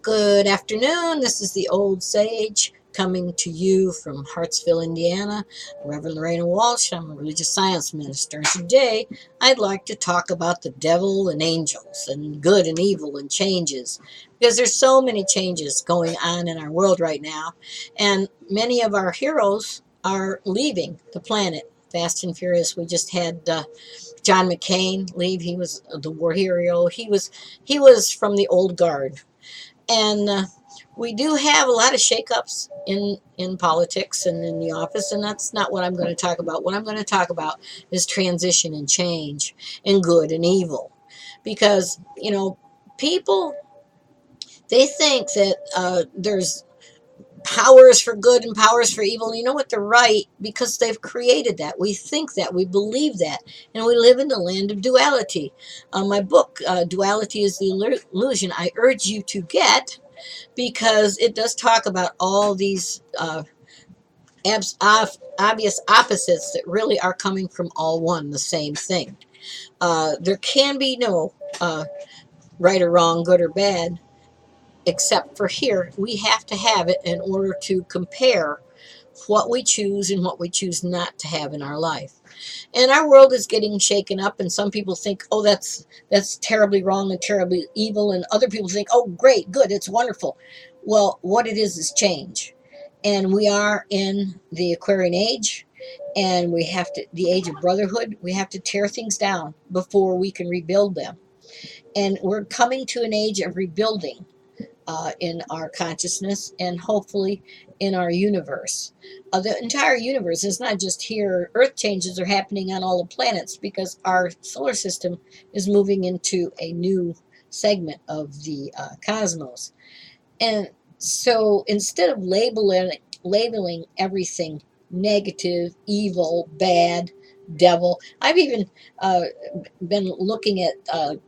Good afternoon. This is the Old Sage coming to you from Hartsville, Indiana. Reverend Lorena Walsh. I'm a religious science minister. And today I'd like to talk about the devil and angels and good and evil and changes, because there's so many changes going on in our world right now. And many of our heroes are leaving the planet fast and furious. We just had John McCain leave. He was the war hero. He was from the old guard. And we do have a lot of shakeups in politics and in the office, and that's not what I'm going to talk about. What I'm going to talk about is transition and change and good and evil, because people, they think that there's powers for good and powers for evil. And you know what? They're right, because they've created that. We think that, we believe that, and we live in the land of duality. My book, Duality is the Illusion, I urge you to get, because it does talk about all these obvious opposites that really are coming from all one, the same thing. There can be no right or wrong, good or bad, except for here. We have to have it in order to compare what we choose and what we choose not to have in our life. And our world is getting shaken up, and some people think, oh, that's terribly wrong and terribly evil, and other people think, oh, great, good, it's wonderful. Well, what it is change. And we are in the Aquarian age, and we have to, the age of brotherhood, we have to tear things down before we can rebuild them. And we're coming to an age of rebuilding in our consciousness, and hopefully in our universe. The entire universe is not just here. Earth changes are happening on all the planets, because our solar system is moving into a new segment of the cosmos. And so instead of labeling everything negative, evil, bad, devil, I've even been looking at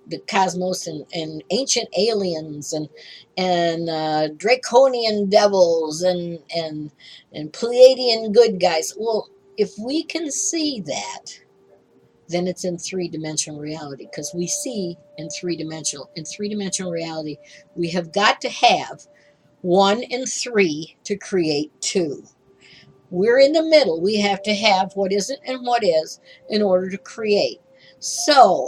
the cosmos and ancient aliens and draconian devils and Pleiadian good guys. Well, if we can see that, then it's in three-dimensional reality, because we see in three-dimensional reality. We have got to have 1 and 3 to create 2. We're in the middle. We have to have what isn't and what is in order to create. So,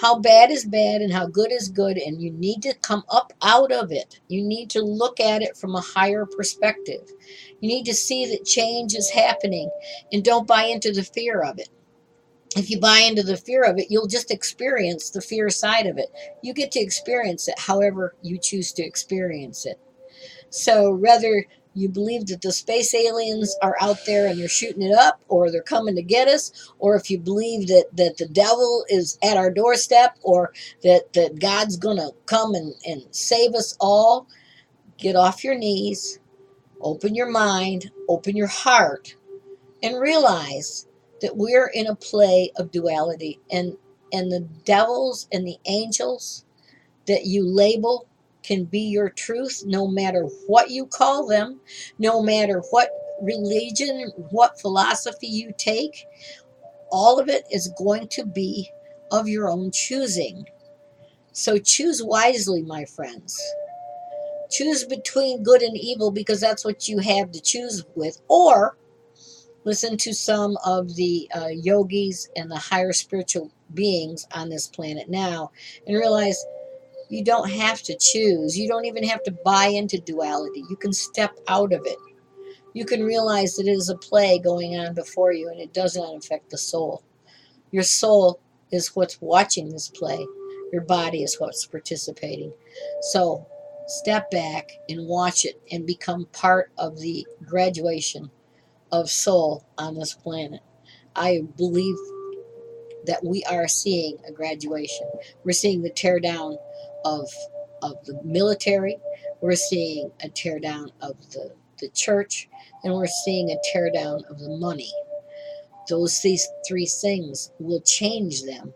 how bad is bad and how good is good, and you need to come up out of it. You need to look at it from a higher perspective. You need to see that change is happening, and don't buy into the fear of it. If you buy into the fear of it, you'll just experience the fear side of it. You get to experience it however you choose to experience it. So whether you believe that the space aliens are out there and they're shooting it up, or they're coming to get us, or if you believe that the devil is at our doorstep, or that God's going to come and save us all, get off your knees, open your mind, open your heart, and realize that we're in a play of duality, and the devils and the angels that you label can be your truth, no matter what you call them, no matter what religion, what philosophy you take. All of it is going to be of your own choosing. So choose wisely, my friends. Choose between good and evil, because that's what you have to choose with. Or listen to some of the yogis and the higher spiritual beings on this planet now, and realize you don't have to choose. You don't even have to buy into duality. You can step out of it. You can realize that it is a play going on before you, and it does not affect the soul. Your soul is what's watching this play. Your body is what's participating. So step back and watch it, and become part of the graduation of soul on this planet. I believe that we are seeing a graduation. We're seeing the tear down of the military. We're seeing a tear down of the church, and we're seeing a tear down of the money. These 3 things will change them,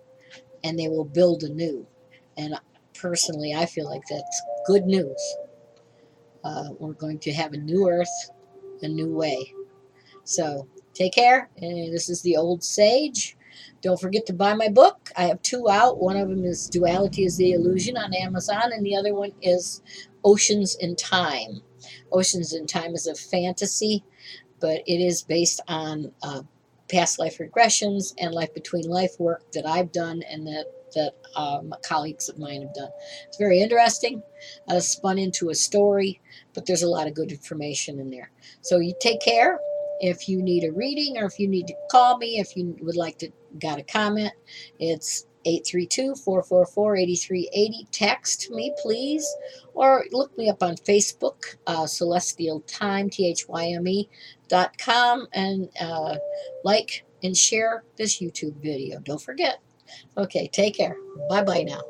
and they will build anew. And personally, I feel like that's good news. We're going to have a new earth, a new way. So take care. And this is the Old Sage. Don't forget to buy my book. I have two out. One of them is Duality is the Illusion on Amazon, and the other one is Oceans in Time. Oceans in Time is a fantasy, but it is based on past life regressions and life between life work that I've done and that colleagues of mine have done. It's very interesting, spun into a story, but there's a lot of good information in there. So you take care. If you need a reading or if you need to call me, if you would like to got a comment, it's 832-444-8380. Text me, please, or look me up on Facebook, Celestial Time, THYME.com, and like and share this YouTube video. Don't forget. Okay, take care. Bye-bye now.